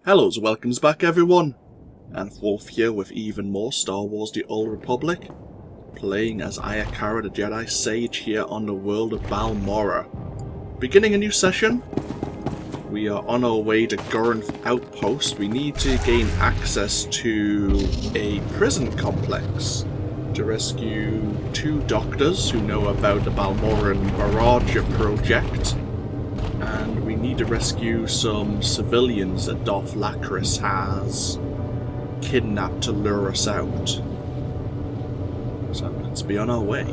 Hello, welcomes back everyone. AnthWolf here with even more Star Wars The Old Republic, playing as Ayakara the Jedi Sage here on the world of Balmorra. Beginning a new session, we are on our way to Gorinth Outpost. We need to gain access to a prison complex to rescue two doctors who know about the Balmorran Barrage project. And we need to rescue some civilians that Darth Lacris has kidnapped to lure us out. So let's be on our way.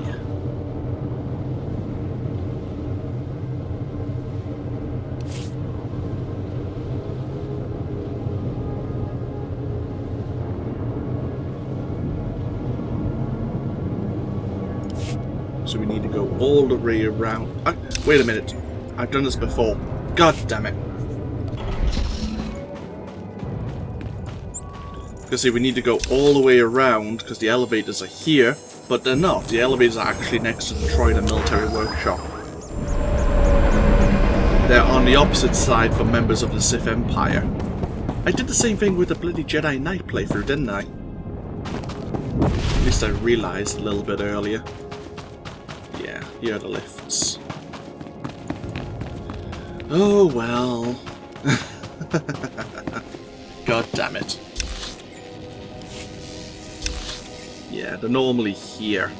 So we need to go all the way around. Wait a minute. I've done this before. God damn it. Because see, we need to go all the way around because the elevators are here, but they're not. The elevators are actually next to the Droid Military Workshop. They're on the opposite side for members of the Sith Empire. I did the same thing with the bloody Jedi Knight playthrough, didn't I? At least I realized a little bit earlier. Yeah, here are the lifts. Oh well. God damn it. Yeah, they're normally here.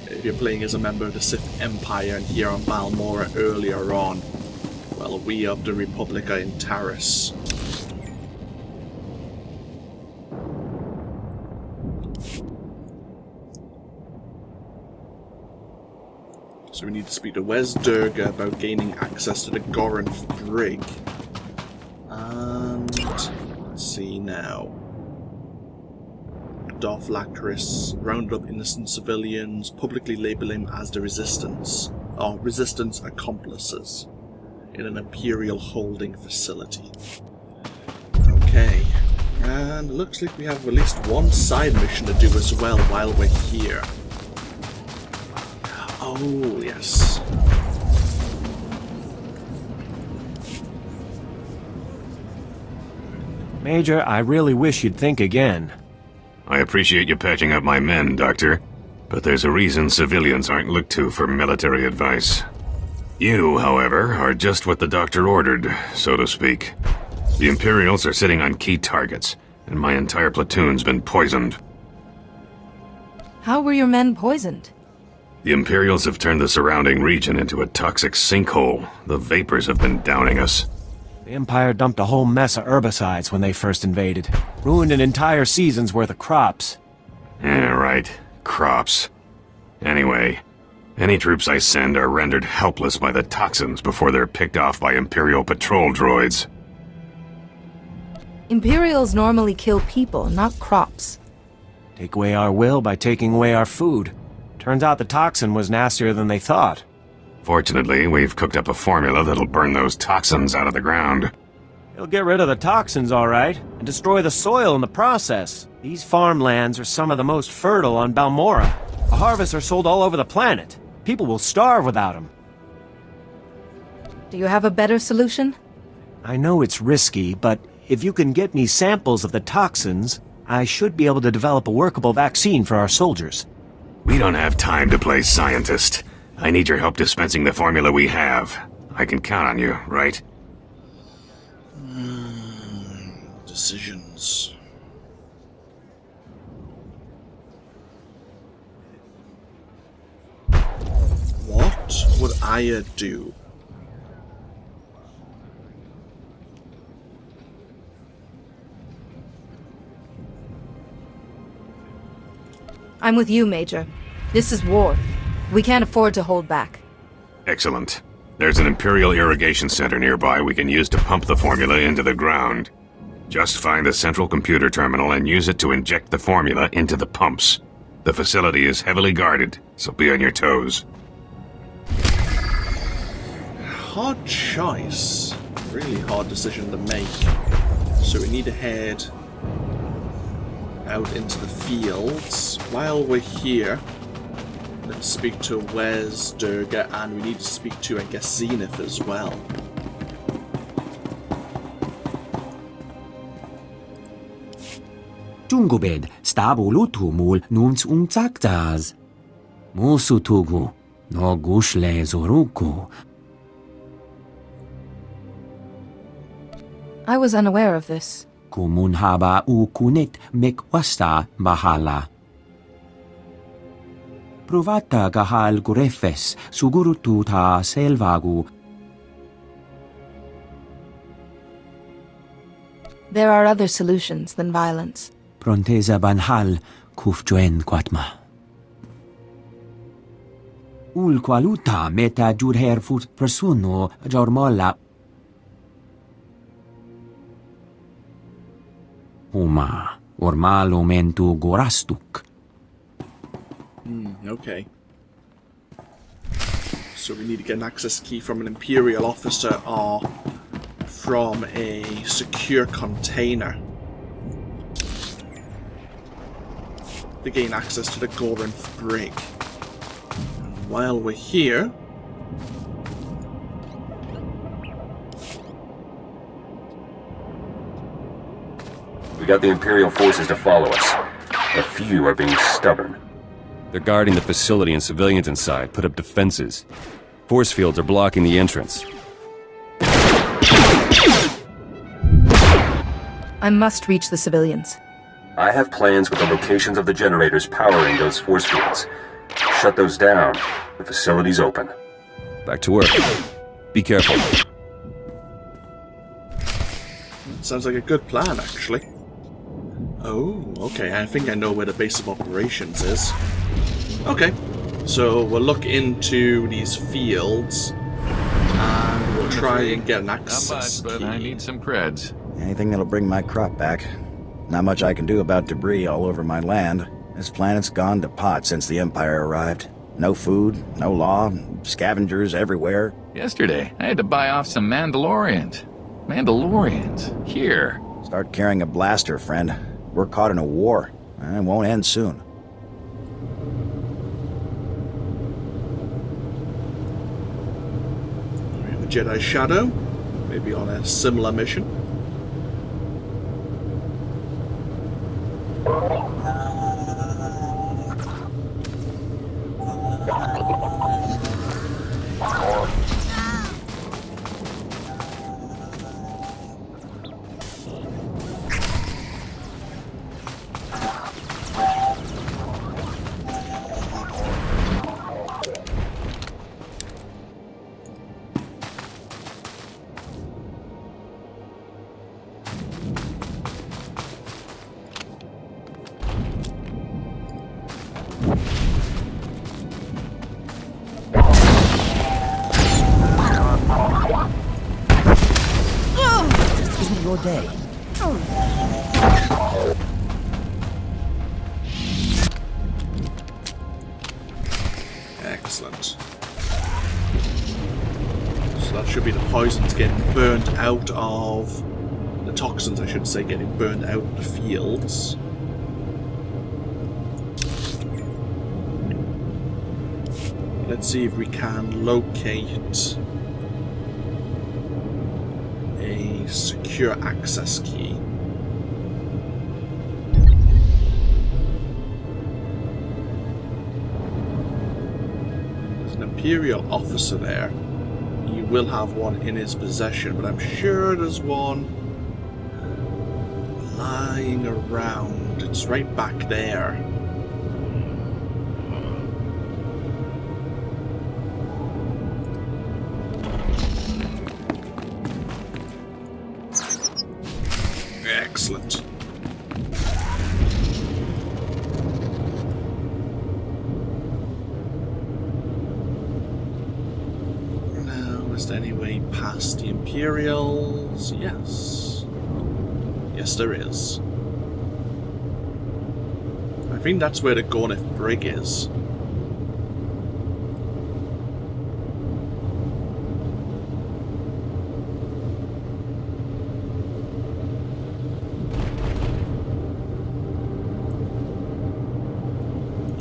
If you're playing as a member of the Sith Empire and here on Balmorra earlier on, well, we of the Republic are in Taris. So we need to speak to Wes Durga about gaining access to the Gorinth Brig. And let's see now. Darth Lacris rounded up innocent civilians, publicly label him as the Resistance, or Resistance accomplices, in an Imperial holding facility. Okay, and it looks like we have at least one side mission to do as well while we're here. Oh, yes. Major, I really wish you'd think again. I appreciate you patching up my men, Doctor, but there's a reason civilians aren't looked to for military advice. You, however, are just what the Doctor ordered, so to speak. The Imperials are sitting on key targets, and my entire platoon's been poisoned. How were your men poisoned? The Imperials have turned the surrounding region into a toxic sinkhole. The vapors have been downing us. The Empire dumped a whole mess of herbicides when they first invaded. Ruined an entire season's worth of crops. Yeah, right. Crops. Anyway, any troops I send are rendered helpless by the toxins before they're picked off by Imperial patrol droids. Imperials normally kill people, not crops. Take away our will by taking away our food. Turns out the toxin was nastier than they thought. Fortunately, we've cooked up a formula that'll burn those toxins out of the ground. It'll get rid of the toxins, all right, and destroy the soil in the process. These farmlands are some of the most fertile on Balmorra. The harvests are sold all over the planet. People will starve without them. Do you have a better solution? I know it's risky, but if you can get me samples of the toxins, I should be able to develop a workable vaccine for our soldiers. We don't have time to play scientist. I need your help dispensing the formula we have. I can count on you, right? Decisions. What would Aya do? I'm with you, Major. This is war. We can't afford to hold back. Excellent. There's an Imperial irrigation center nearby we can use to pump the formula into the ground. Just find the central computer terminal and use it to inject the formula into the pumps. The facility is heavily guarded, so be on your toes. Hard choice. Really hard decision to make. So we need to head out into the fields. While we're here, Let's speak to Wes Durga, and we need to speak to, I guess, Zenith as well. Jungobed, Stabulutumul, Nunz Unzaktas. Musutugu, no Gushle Zoruku. I was unaware of this. Kumunhaba Ukunet Mekwasta Bahala. Provata Gahal Gurefes, Sugurututa Selvagu. There are other solutions than violence. Pronteza Banhal, Kufjoen Quatma. Ul qualuta meta jurher fut persuno jormolla. Huma, ormalo mentu gorastuk. Okay. So we need to get an access key from an Imperial officer or from a secure container to gain access to the Gorinth Brig. And while we're here, we got the Imperial forces to follow us. A few are being stubborn. They're guarding the facility and civilians inside put up defenses. Force fields are blocking the entrance. I must reach the civilians. I have plans with the locations of the generators powering those force fields. Shut those down. The facility's open. Back to work. Be careful. sounds like a good plan, actually. Oh, okay, I think I know where the base of operations is. Okay, so we'll look into these fields and we'll try and get an access Not much, key. but I need some creds. Anything that'll bring my crop back. Not much I can do about debris all over my land. This planet's gone to pot since the Empire arrived. No food, no law, scavengers everywhere. Yesterday, I had to buy off some Mandalorians. Mandalorians? Here. Start carrying a blaster, friend. We're caught in a war, and it won't end soon. We have a Jedi Shadow, maybe on a similar mission. Isn't your day? Excellent. So that should be the poisons getting burnt out of... the toxins, I should say, getting burnt out of the fields. Let's see if we can locate a secure access key. There's an Imperial officer there. He will have one in his possession, but I'm sure there's one lying around. It's right back there. Excellent. Now, is there any way past the Imperials? Yes. Yes, there is. I think that's where the Gorinth Brig is.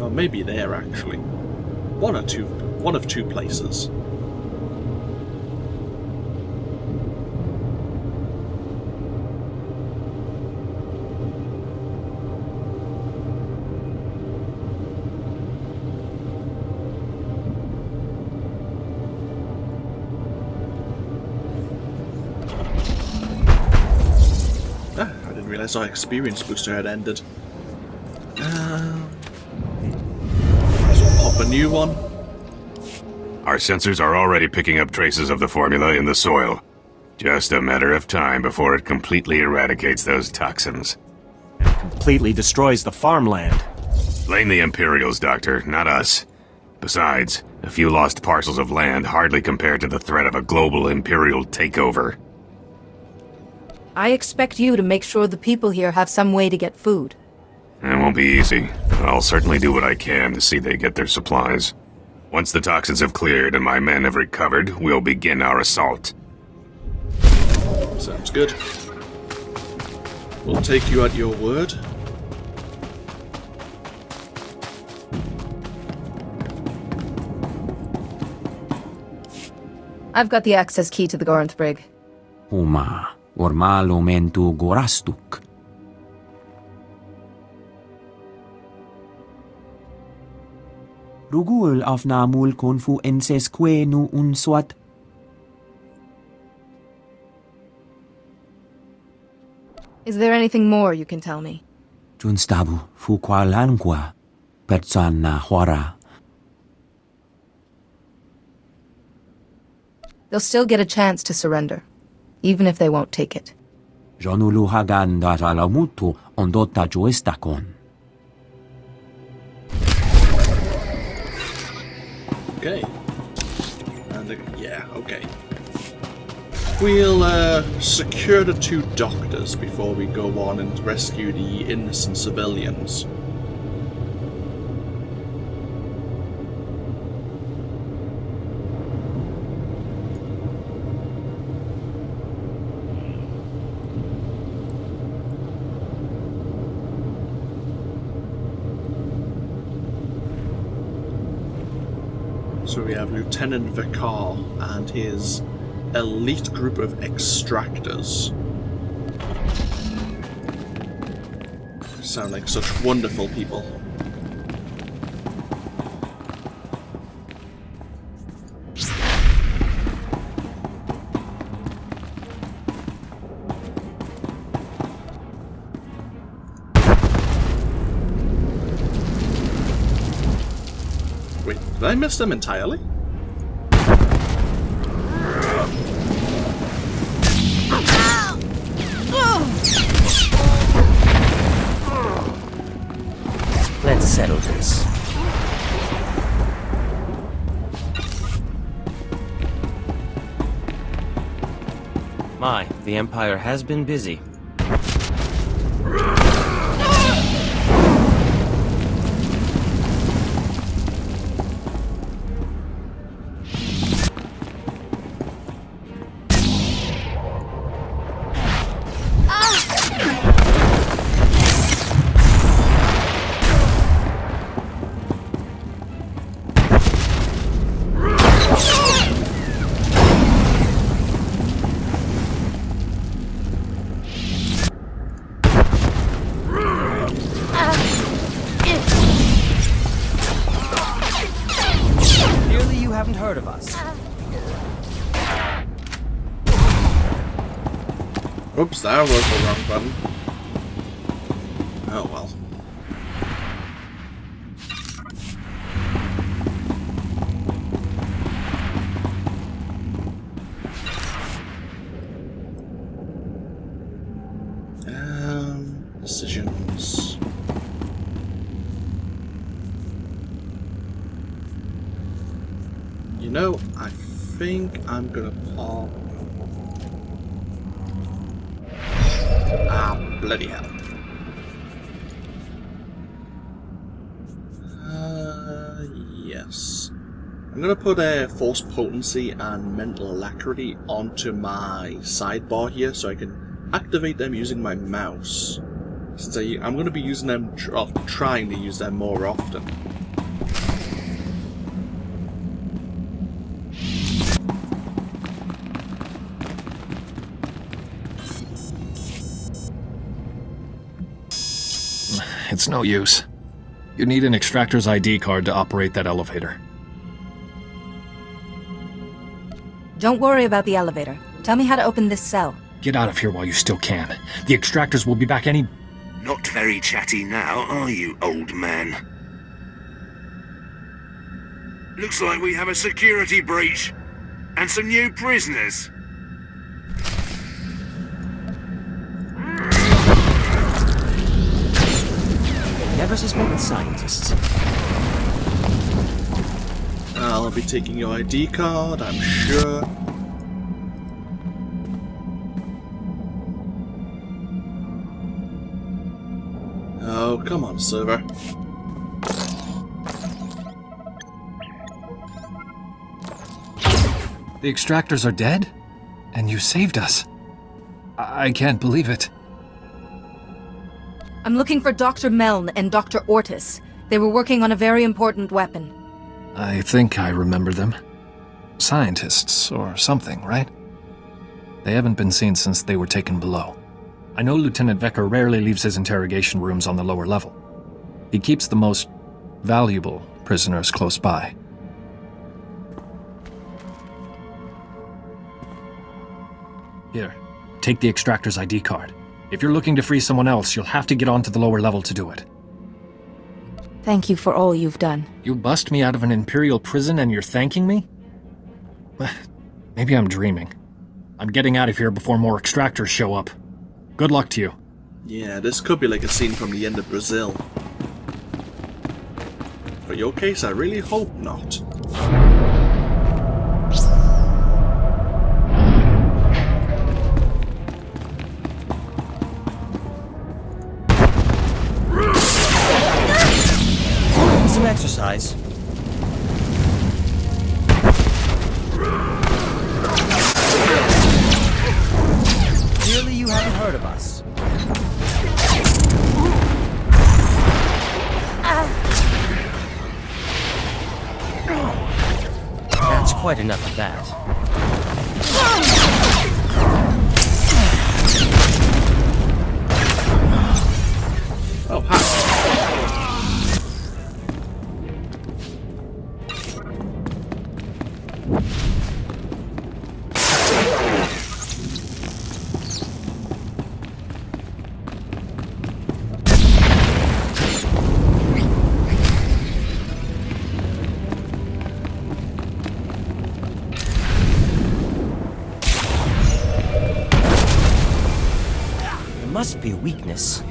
Or maybe there, actually. One of two places. realize our experience booster had ended. Pop a new one. Our sensors are already picking up traces of the formula in the soil. Just a matter of time before it completely eradicates those toxins. Completely destroys the farmland. Blame the Imperials, Doctor, not us. Besides, a few lost parcels of land hardly compare to the threat of a global Imperial takeover. I expect you to make sure the people here have some way to get food. It won't be easy, but I'll certainly do what I can to see they get their supplies. Once the toxins have cleared and my men have recovered, we'll begin our assault. Sounds good. We'll take you at your word. I've got the access key to the Gorinth Brig. Huma, orma lumentu gorastuk. Rugul afnamul konfu ensesque nu unswat. Is there anything more you can tell me? Junstabu fuqualanqua persana huara. They'll still get a chance to surrender, even if they won't take it. Jonulu hagan datalamutu ondota joestakon. Okay. And yeah, okay. We'll secure the 2 doctors before we go on and rescue the innocent civilians. So we have Lieutenant Vicar and his elite group of extractors. Sound like such wonderful people. Wait, did I miss them entirely? Let's settle this. My, the Empire has been busy. Heard of us. Oops, that was the wrong button. Oh well. Decisions. You know, I think I'm gonna pop. Ah, bloody hell. Yes. I'm gonna put a Force Potency and Mental Alacrity onto my sidebar here so I can activate them using my mouse. Since I'm gonna be using them, trying to use them more often. It's no use. You need an extractor's ID card to operate that elevator. Don't worry about the elevator. Tell me how to open this cell. Get out of here while you still can. The extractors will be back any... Not very chatty now, are you, old man? Looks like we have a security breach. And some new prisoners. Never suspected scientists. I'll be taking your ID card, I'm sure. Oh, come on, server. The extractors are dead? And you saved us. I can't believe it. I'm looking for Dr. Meln and Dr. Ortis. They were working on a very important weapon. I think I remember them. Scientists, or something, right? They haven't been seen since they were taken below. I know Lieutenant Vecker rarely leaves his interrogation rooms on the lower level. He keeps the most valuable prisoners close by. Here, take the extractor's ID card. If you're looking to free someone else, you'll have to get onto the lower level to do it. Thank you for all you've done. You bust me out of an Imperial prison and you're thanking me? Maybe I'm dreaming. I'm getting out of here before more extractors show up. Good luck to you. Yeah, this could be like a scene from the end of Brazil. For your case, I really hope not. Some exercise. Clearly you haven't heard of us. That's quite enough of that. Oh, hi. Must be a weakness.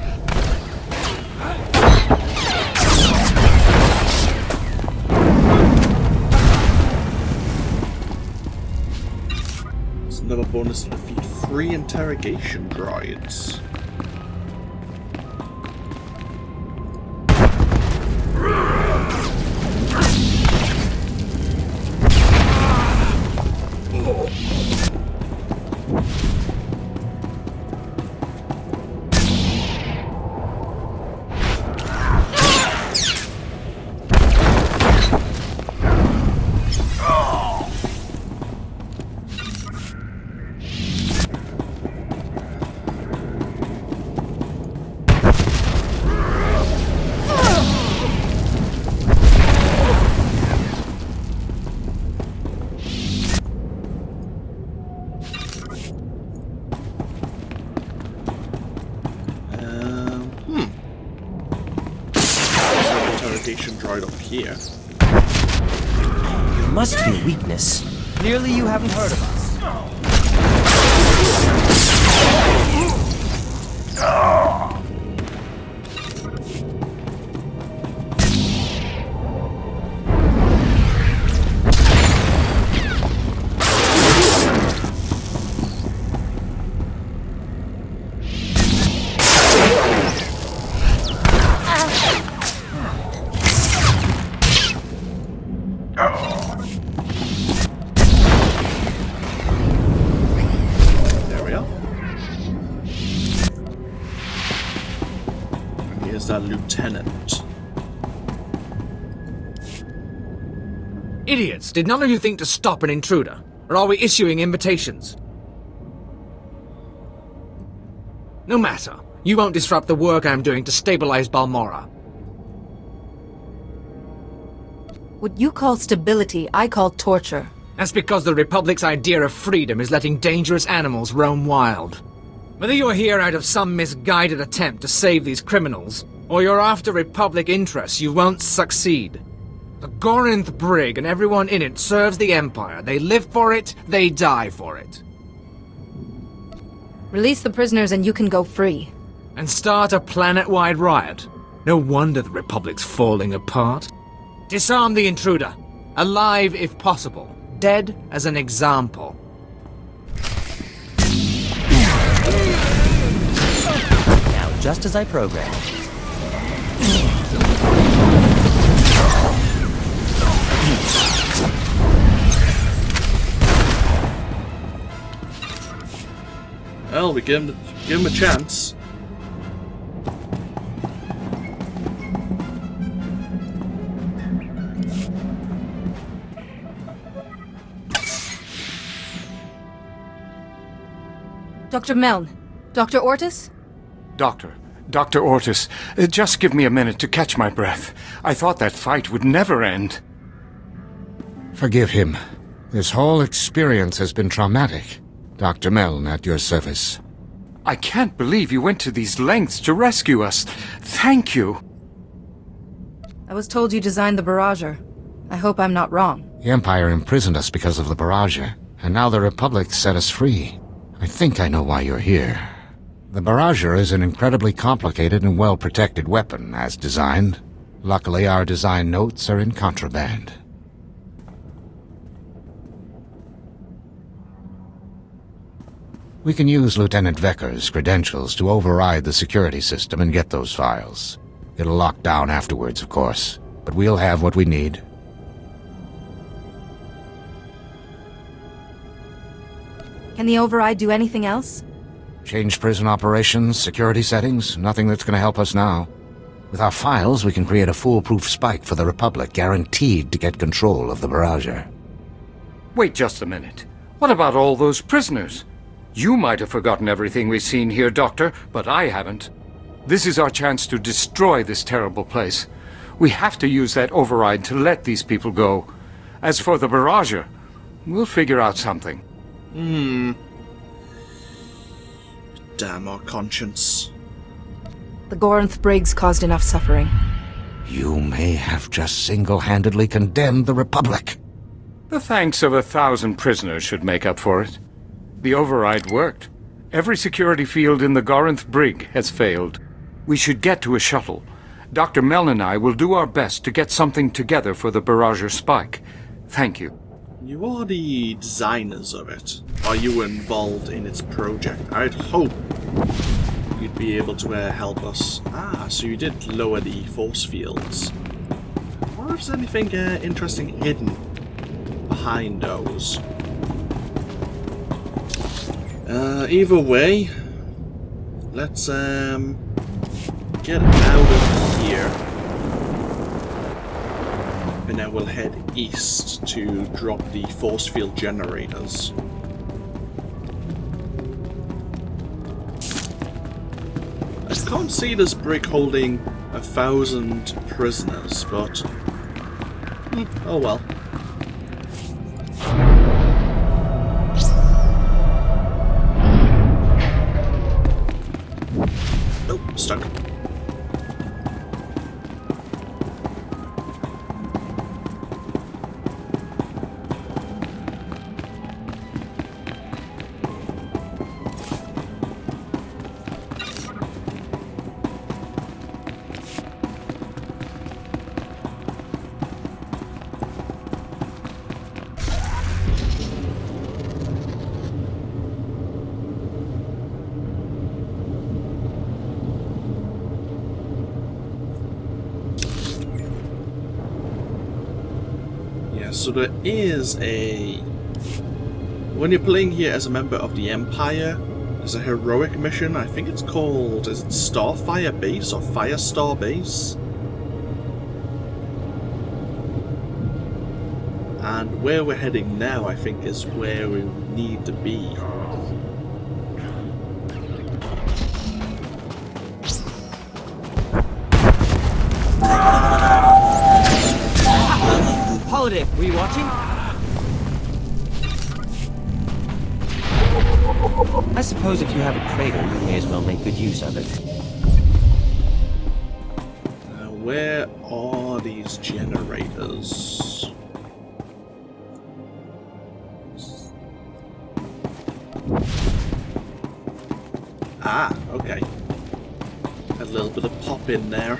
There's another bonus to defeat 3 interrogation droids. Droid up here. There must be a weakness. Clearly you haven't heard of us. Lieutenant. Idiots! Did none of you think to stop an intruder? Or are we issuing invitations? No matter. You won't disrupt the work I'm doing to stabilize Balmorra. What you call stability, I call torture. That's because the Republic's idea of freedom is letting dangerous animals roam wild. Whether you're here out of some misguided attempt to save these criminals, or you're after Republic interests, you won't succeed. The Gorinth Brig and everyone in it serves the Empire. They live for it, they die for it. Release the prisoners and you can go free. And start a planet-wide riot. No wonder the Republic's falling apart. Disarm the intruder. Alive if possible. Dead as an example. Now, just as I programmed. Well, we give him a chance. Dr. Meln. Dr. Ortis? Dr. Ortis, just give me a minute to catch my breath. I thought that fight would never end. Forgive him. This whole experience has been traumatic. Dr. Meln at your service. I can't believe you went to these lengths to rescue us. Thank you. I was told you designed the barrager. I hope I'm not wrong. The Empire imprisoned us because of the barrager, and now the Republic set us free. I think I know why you're here. The barrager is an incredibly complicated and well-protected weapon, as designed. Luckily, our design notes are in contraband. We can use Lieutenant Vecker's credentials to override the security system and get those files. It'll lock down afterwards, of course, but we'll have what we need. Can the override do anything else? Change prison operations, security settings, nothing that's going to help us now. With our files, we can create a foolproof spike for the Republic, guaranteed to get control of the barrager. Wait just a minute. What about all those prisoners? You might have forgotten everything we've seen here, Doctor, but I haven't. This is our chance to destroy this terrible place. We have to use that override to let these people go. As for the barrager, we'll figure out something. Damn our conscience. The Gorinth Brigs caused enough suffering. You may have just single-handedly condemned the Republic. The thanks of 1,000 prisoners should make up for it. The override worked. Every security field in the Gorinth Brig has failed. We should get to a shuttle. Dr. Meln and I will do our best to get something together for the barrager spike. Thank you. You are the designers of it. Are you involved in its project? I'd hope you'd be able to help us. Ah, so you did lower the force fields. I wonder if there's anything interesting hidden behind those. Either way, let's get out of here. And then we'll head east to drop the force field generators. I can't see this brig holding 1,000 prisoners, but oh well. Nope, stuck. So there is a... When you're playing here as a member of the Empire, there's a heroic mission. I think it's called... Is it Starfire Base or Firestar Base? And where we're heading now, I think, is where we need to be. Holiday, were you watching? I suppose if you have a crater, you may as well make good use of it. Where are these generators? Ah, okay. A little bit of pop in there.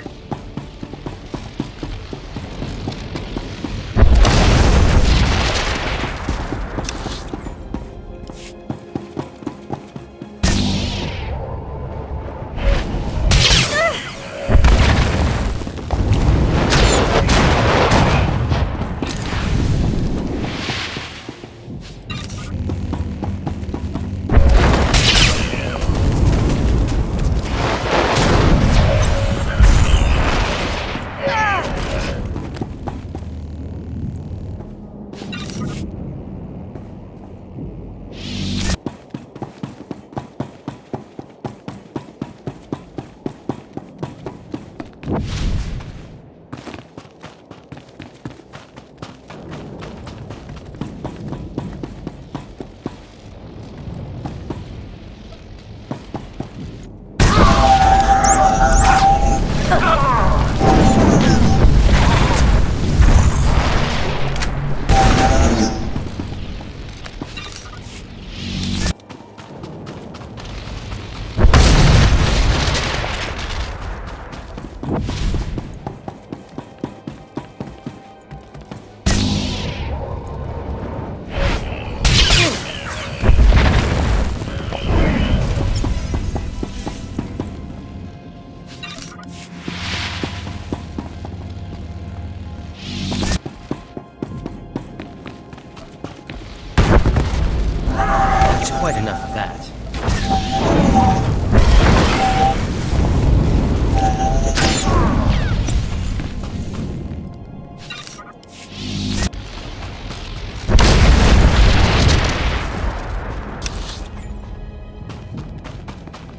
Quite enough of that.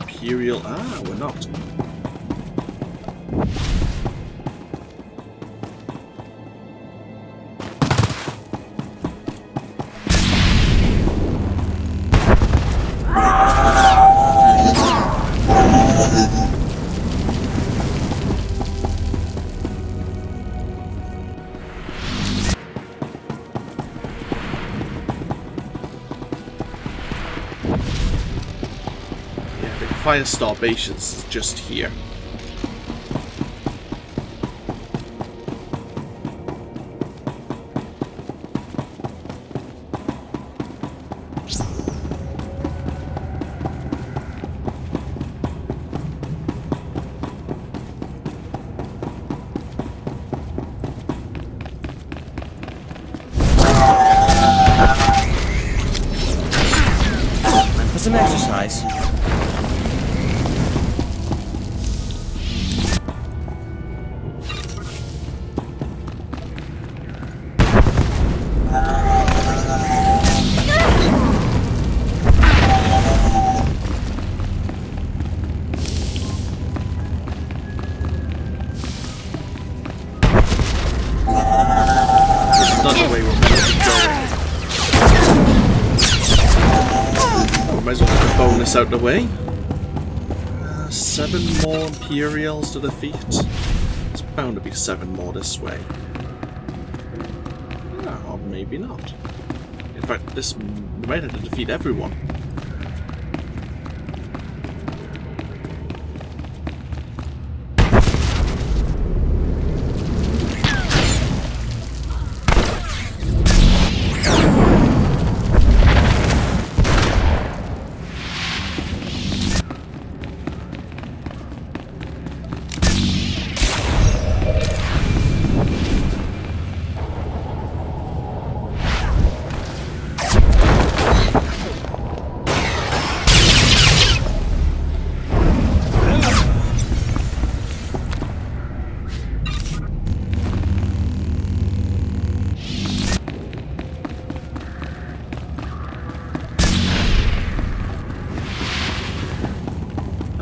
Imperial. Ah, we're not. Firestar base is just here. Time for some exercise. Out the way. 7 more Imperials to defeat. There's bound to be 7 more this way. Or maybe not. In fact, this might have to defeat everyone.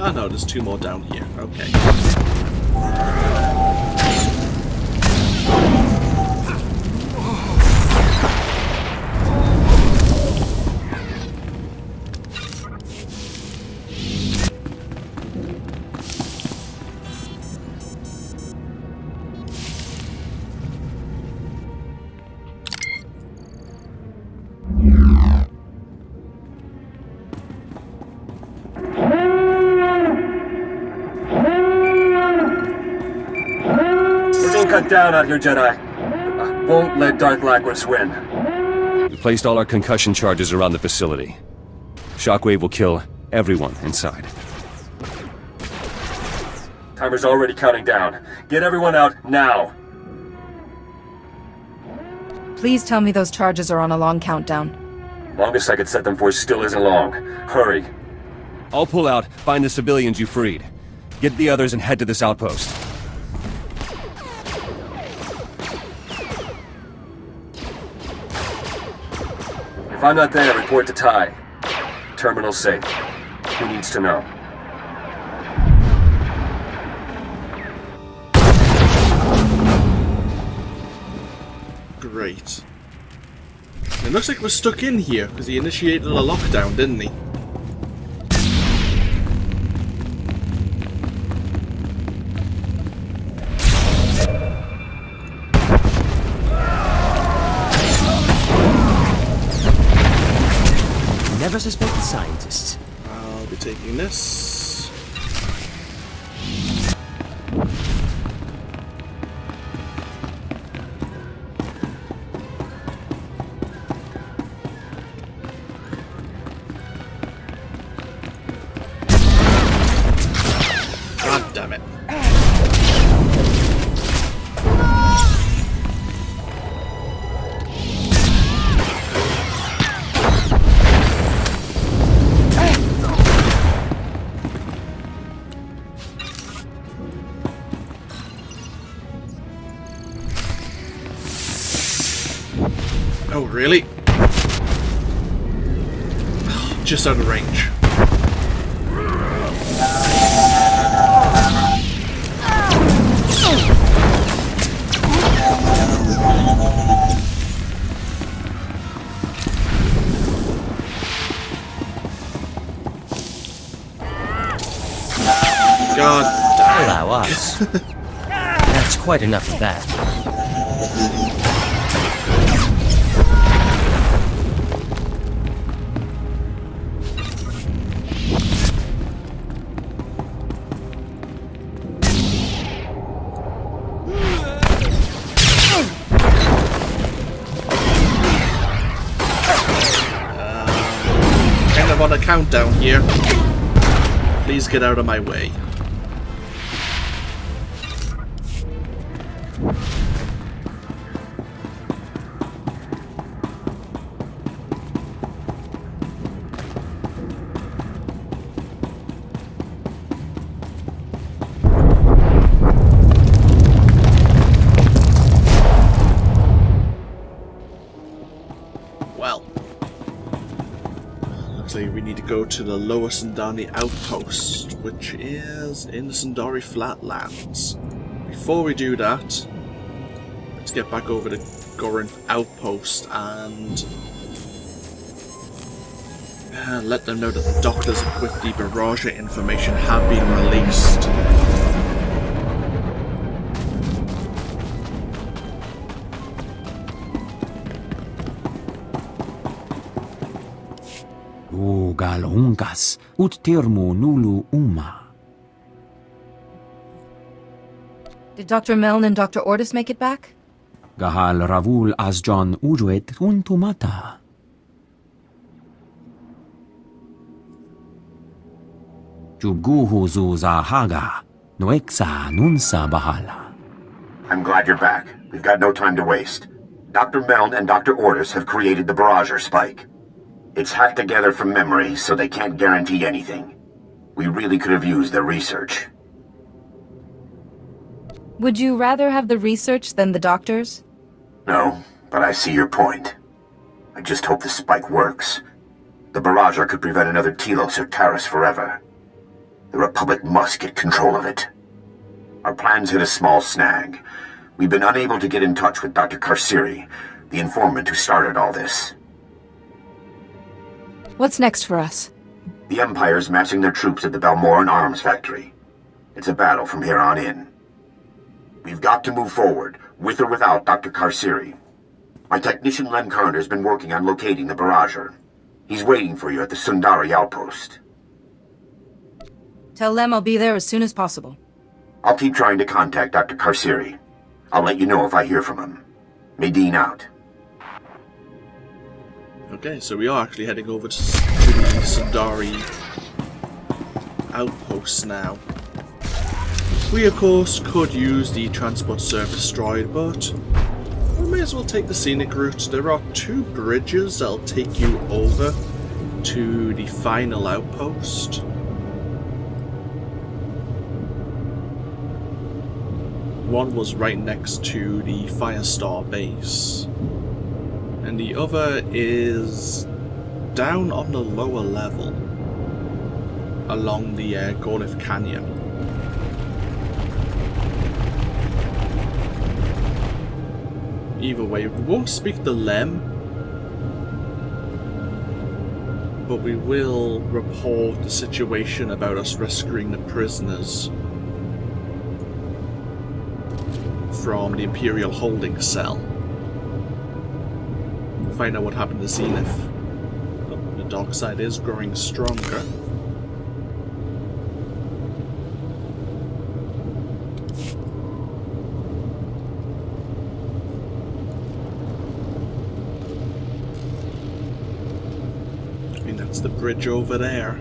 Ah no, there's 2 more down here. Okay. cut down out here, Jedi. I won't let Darth Lacris win. We placed all our concussion charges around the facility. Shockwave will kill everyone inside. Timer's already counting down. Get everyone out now. Please tell me those charges are on a long countdown. Longest I could set them for still isn't long. Hurry. I'll pull out, find the civilians you freed. Get the others and head to this outpost. If I'm not there, report to Ty. Terminal safe. Who needs to know? Great. It looks like we're stuck in here, because he initiated a lockdown, didn't he? Never suspect the scientists. I'll be taking this. God damn it. Oh, really? Just out of range. God damn. Allow us. That's quite enough of that. Kind of on a countdown here. Please get out of my way. Well, looks like we need to go to the Lower Sundari outpost, which is in the Sundari Flatlands. Before we do that, let's get back over to Gorinth outpost and let them know that the doctors with the Barrage information have been released. Gal ungas, ut termo nulu uma. Did Dr. Meln and Dr. Ordis make it back? Gahal ravul asjon ujuet untumata. Juguhu zuza haga, noexa nunsa bahala. I'm glad you're back. We've got no time to waste. Dr. Meln and Dr. Ordis have created the Barrage spike. It's hacked together from memory, so they can't guarantee anything. We really could have used their research. Would you rather have the research than the doctors? No, but I see your point. I just hope the spike works. The Barrager could prevent another Telos or Taris forever. The Republic must get control of it. Our plans hit a small snag. We've been unable to get in touch with Dr. Karsiri, the informant who started all this. What's next for us? The Empire's massing their troops at the Balmorra arms factory. It's a battle from here on in. We've got to move forward, with or without Dr. Karsiri. My technician Len Carter's been working on locating the Barrager. He's waiting for you at the Sundari outpost. Tell Lem I'll be there as soon as possible. I'll keep trying to contact Dr. Karsiri. I'll let you know if I hear from him. Medine out. Okay, so we are actually heading over to the Sundari outpost now. We of course could use the transport service droid, but we may as well take the scenic route. There are 2 bridges that'll take you over to the final outpost. One was right next to the Firestar base, and the other is down on the lower level along the Gorinth Canyon. Either way, we won't speak the Lem, but we will report the situation about us rescuing the prisoners from the Imperial holding cell. We'll find out what happened to Zenith. The dark side is growing stronger. The bridge over there.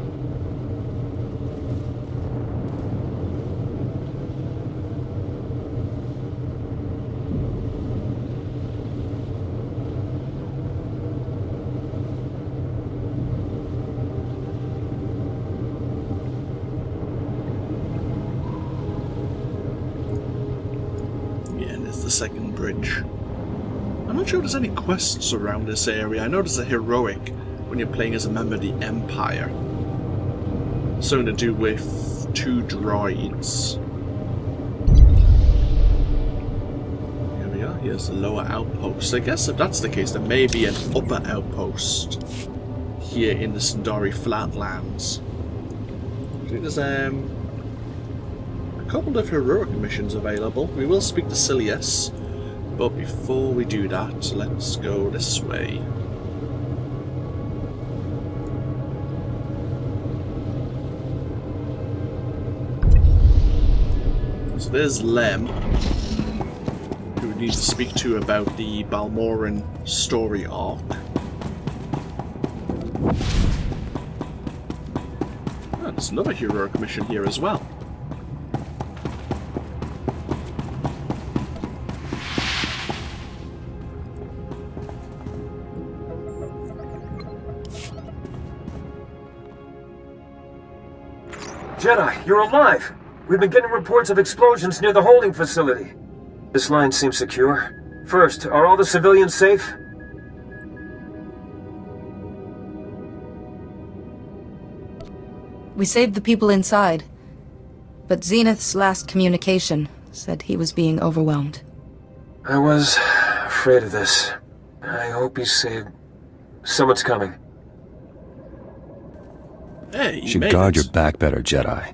Yeah, and there's the second bridge. I'm not sure there's any quests around this area. I know there's a heroic when you're playing as a member of the Empire. Something to do with 2 droids. Here we are, here's the lower outpost. I guess if that's the case, there may be an upper outpost here in the Sundari Flatlands. I think there's a couple of heroic missions available. We will speak to Silius, but before we do that, let's go this way. There's Lem, who we need to speak to about the Balmorran story arc. Oh, there's another heroic mission here as well. Jedi, you're alive! We've been getting reports of explosions near the holding facility. This line seems secure. First, are all the civilians safe? We saved the people inside, but Zenith's last communication said he was being overwhelmed. I was afraid of this. I hope he's saved. Someone's coming. Hey, you should guard your back better, Jedi.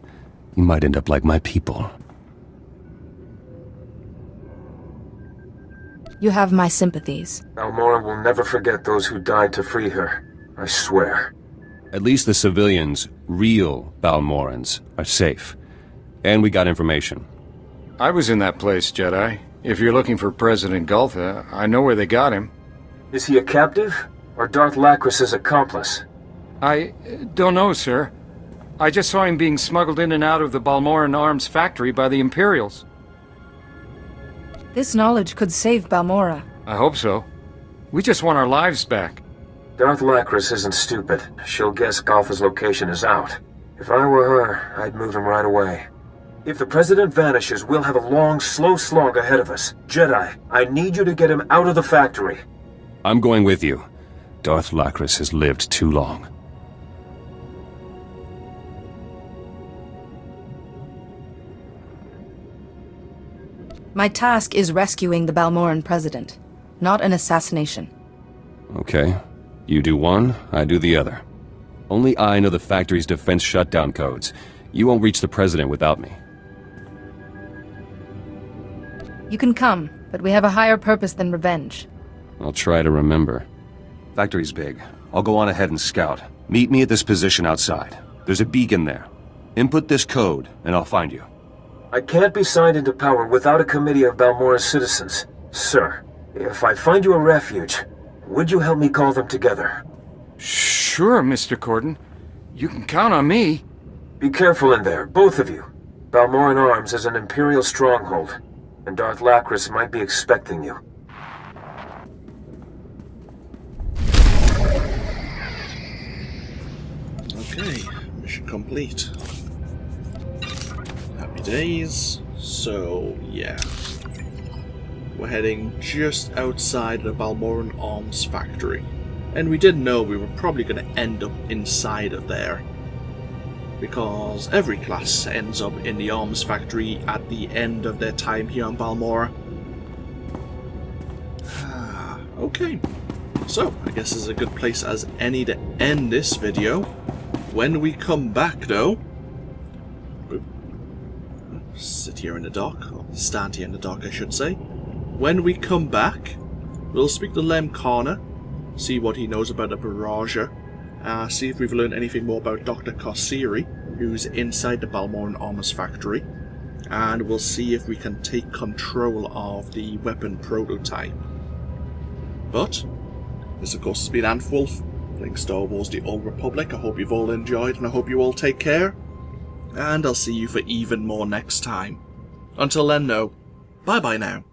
You might end up like my people. You have my sympathies. Balmorra will never forget those who died to free her. I swear. At least the civilians, real Balmorrans, are safe. And we got information. I was in that place, Jedi. If you're looking for President Gultha, I know where they got him. Is he a captive? Or Darth Lacris's accomplice? I don't know, sir. I just saw him being smuggled in and out of the Balmorran arms factory by the Imperials. This knowledge could save Balmorra. I hope so. We just want our lives back. Darth Lacris isn't stupid. She'll guess Gultha's location is out. If I were her, I'd move him right away. If the President vanishes, we'll have a long, slow slog ahead of us. Jedi, I need you to get him out of the factory. I'm going with you. Darth Lacris has lived too long. My task is rescuing the Balmorran president, not an assassination. Okay. You do one, I do the other. Only I know the factory's defense shutdown codes. You won't reach the president without me. You can come, but we have a higher purpose than revenge. I'll try to remember. Factory's big. I'll go on ahead and scout. Meet me at this position outside. There's a beacon there. Input this code, and I'll find you. I can't be signed into power without a committee of Balmorra's citizens. Sir, if I find you a refuge, would you help me call them together? Sure, Mr. Corden. You can count on me. Be careful in there, both of you. Balmorran Arms is an Imperial stronghold, and Darth Lacris might be expecting you. Okay, mission complete. Happy days. So, yeah. We're heading just outside the Balmorran Arms factory. And we did know we were probably going to end up inside of there. Because every class ends up in the arms factory at the end of their time here on Balmorra. Okay. So, I guess this is a good place as any to end this video. When we come back, though... Sit here in the dock, or stand here in the dock, I should say. When we come back, we'll speak to Lem Karna, see what he knows about the Barrage, see if we've learned anything more about Dr. Kossiri, who's inside the Balmorran Arms factory, and we'll see if we can take control of the weapon prototype. But, this of course has been AnthWolf, playing Star Wars The Old Republic. I hope you've all enjoyed, and I hope you all take care, and I'll see you for even more next time. Until then, no, bye bye now.